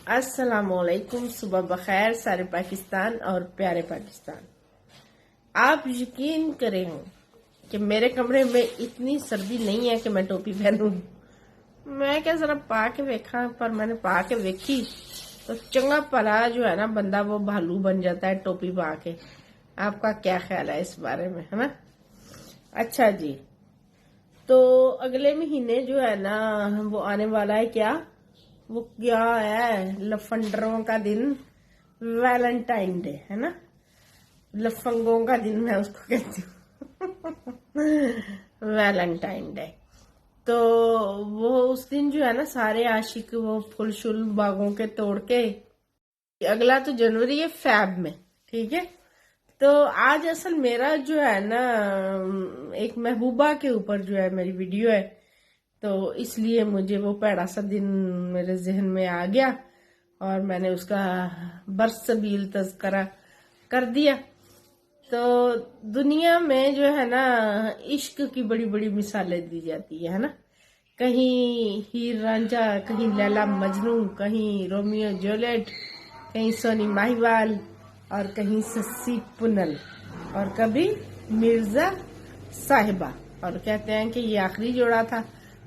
अस्सलामुअलैकुम, सुबह बखैर सारे पाकिस्तान और प्यारे पाकिस्तान। आप यकीन करें कि मेरे कमरे में इतनी सर्दी नहीं है कि मैं टोपी पहनूं। मैं क्या जरा पा के देखा, पर मैंने पा के देखी तो चंगा भला जो है ना बंदा वो भालू बन जाता है टोपी पा के। आपका क्या ख्याल है इस बारे में, है ना? अच्छा जी, तो अगले महीने जो है ना वो आने वाला है। वो क्या है? लफंडरों का दिन, वैलेंटाइन डे, है ना? लफंगों का दिन मैं उसको कहती हूँ। Valentine day. तो वो उस दिन जो है ना सारे आशिक वो फुल शुल बागों के तोड़ के, अगला तो जनवरी है फैब में, ठीक है। तो आज असल मेरा जो है ना एक महबूबा के ऊपर जो है मेरी वीडियो है, तो इसलिए मुझे वो पैड़ा सा दिन मेरे जहन में आ गया और मैंने उसका बरसबील तज़करा कर दिया। तो दुनिया में जो है ना इश्क की बड़ी बड़ी मिसालें दी जाती है ना? कहीं हीर रांझा, कहीं लैला मजनू, कहीं रोमियो जूलियट, कहीं सोनी माहिवाल और कहीं सस्सी पुनल और कभी मिर्जा साहिबा। और कहते हैं कि ये आखिरी जोड़ा था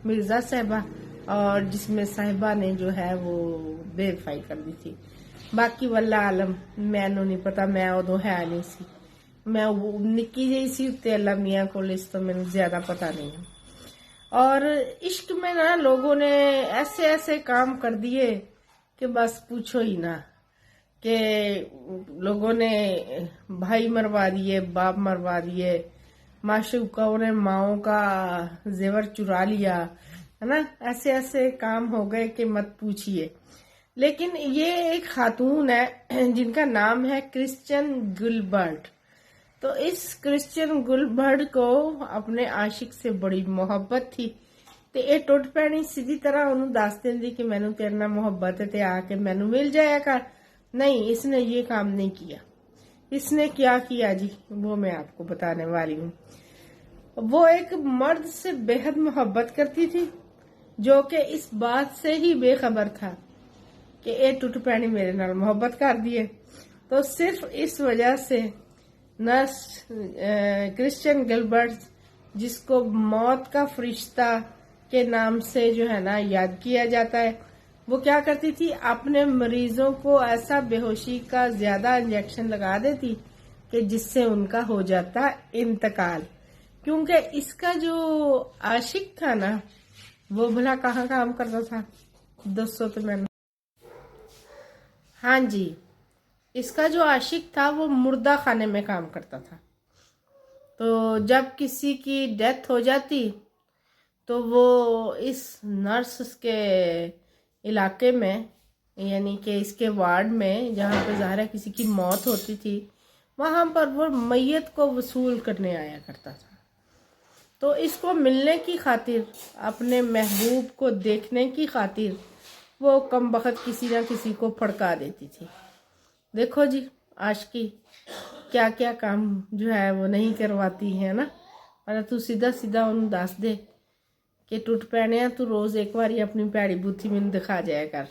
मिर्जा साहिबा, और जिसमें साहिबा ने जो है वो बेवफाई कर दी थी। बाकी वल्ला आलम मैनू नहीं पता, मैं उदो है नहीं सी, मैं वो निक्की जी सी उत्ते अल्लाह मियां कोल, इस तो मैंने ज्यादा पता नहीं है। और इश्क में ना लोगों ने ऐसे ऐसे काम कर दिए कि बस पूछो ही ना। कि लोगों ने भाई मरवा दिए, बाप मरवा दिए, माशूकाओं ने माओं का जेवर चुरा लिया, है ना? ऐसे ऐसे काम हो गए कि मत पूछिए। लेकिन ये एक खातून है जिनका नाम है क्रिश्चियन गिलबर्ट। तो इस क्रिश्चियन गिलबर्ट को अपने आशिक से बड़ी मोहब्बत थी, ਤੇ ਇਹ ਟੁੱਟ ਪੈਣੀ ਸਿੱਧੀ ਤਰ੍ਹਾਂ ਉਹਨੂੰ ਦੱਸ ਦਿੰਦੀ ਕਿ ਮੈਨੂੰ ਤੇਰੇ ਨਾਲ मोहब्बत है ਤੇ आ के मैनू मिल जाया कर। नहीं, इसने ये काम नहीं किया। इसने क्या किया जी, वो मैं आपको बताने वाली हूँ। वो एक मर्द से बेहद मोहब्बत करती थी जो कि इस बात से ही बेखबर था कि ये टुट पैनी मेरे नाल मोहब्बत कर दिए। तो सिर्फ इस वजह से नर्स क्रिश्चियन गिलबर्ट, जिसको मौत का फरिश्ता के नाम से जो है ना याद किया जाता है, वो क्या करती थी, अपने मरीजों को ऐसा बेहोशी का ज्यादा इंजेक्शन लगा देती कि जिससे उनका हो जाता इंतकाल। क्योंकि इसका जो आशिक था ना वो भला कहाँ काम करता था दोस्तों? तो मैंने, हाँ जी, इसका जो आशिक था वो मुर्दा खाने में काम करता था। तो जब किसी की डेथ हो जाती तो वो इस नर्स के इलाके में, यानी कि इसके वार्ड में जहाँ पे ज़ाहिर किसी की मौत होती थी, वहाँ पर वो मैयत को वसूल करने आया करता था। तो इसको मिलने की खातिर, अपने महबूब को देखने की खातिर वो कम बखत किसी ना किसी को फड़का देती थी। देखो जी, आशिकी क्या क्या काम जो है वो नहीं करवाती है ना। पर तू सीधा सीधा उन्हें दस दे कि टूट पैने तू रोज़ एक बार अपनी पैड़ी बुद्धि में दिखा जाया कर।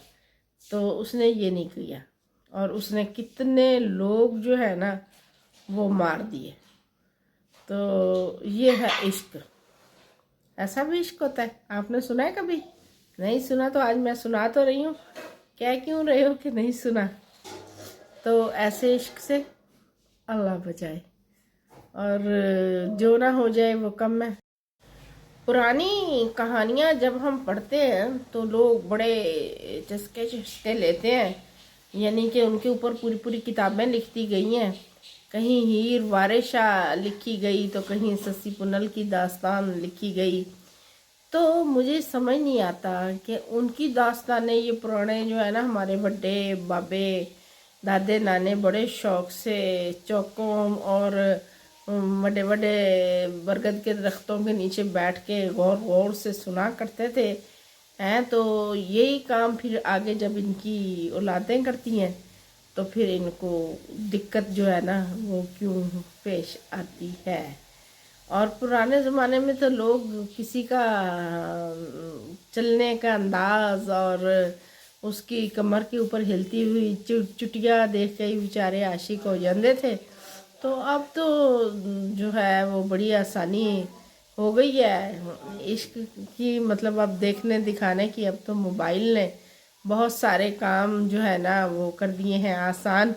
तो उसने ये नहीं किया और उसने कितने लोग जो है ना वो मार दिए। तो ये है इश्क। ऐसा भी इश्क होता है? आपने सुना है कभी? नहीं सुना तो आज मैं सुना तो रही हूँ। क्या क्यों रहे हो कि नहीं सुना? तो ऐसे इश्क से अल्लाह बचाए, और जो ना हो जाए वो कम है। पुरानी कहानियाँ जब हम पढ़ते हैं तो लोग बड़े चस्के चस्के लेते हैं, यानी कि उनके ऊपर पूरी पूरी किताबें लिखती गई हैं। कहीं हीर वारिशा लिखी गई तो कहीं सस्सी पुनल की दास्तान लिखी गई। तो मुझे समझ नहीं आता कि उनकी दास्तानें, ये पुराने जो है ना हमारे बड़े बाबे दादे नाने बड़े शौक से चौकों और बड़े बड़े बरगद के दरख्तों के नीचे बैठ के गौर गौर से सुना करते थे हैं। तो यही काम फिर आगे जब इनकी औलादें करती हैं तो फिर इनको दिक्कत जो है ना वो क्यों पेश आती है। और पुराने ज़माने में तो लोग किसी का चलने का अंदाज और اس کی کمر کے اوپر ہلتی ہوئی چٹیا دیکھ کے ہی بیچارے عاشق ہو جاندے تھے۔ تو اب تو جو ہے وہ بڑی آسانی ہو گئی ہے عشق کی، مطلب اب دیکھنے دکھانے کی۔ اب تو موبائل نے بہت سارے کام جو ہے نا وہ کر دیے ہیں آسان۔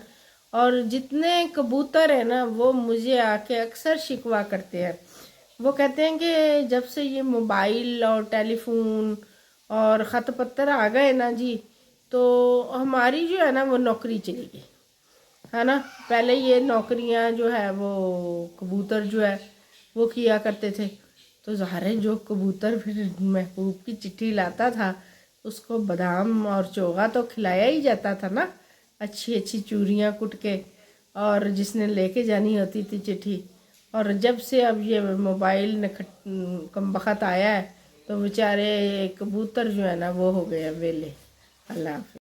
اور جتنے کبوتر ہیں نا وہ مجھے آ کے اکثر شکوہ کرتے ہیں، وہ کہتے ہیں کہ جب سے یہ موبائل اور ٹیلی فون اور خط پتر آ گئے نا جی، تو ہماری جو ہے نا وہ نوکری چلی گئی ہے نا۔ پہلے یہ نوکریاں جو ہے وہ کبوتر جو ہے وہ کیا کرتے تھے، تو ظاہر ہے جو کبوتر پھر محبوب کی چٹھی لاتا تھا اس کو بادام اور چوغا تو کھلایا ہی جاتا تھا نا، اچھی اچھی چوریاں کٹ کے، اور جس نے لے کے جانی ہوتی تھی چٹھی۔ اور جب سے اب یہ موبائل کم بخت آیا ہے تو بیچارے کبوتر جو ہے نا وہ ہو گئے ویلے۔ اللہ حافظ۔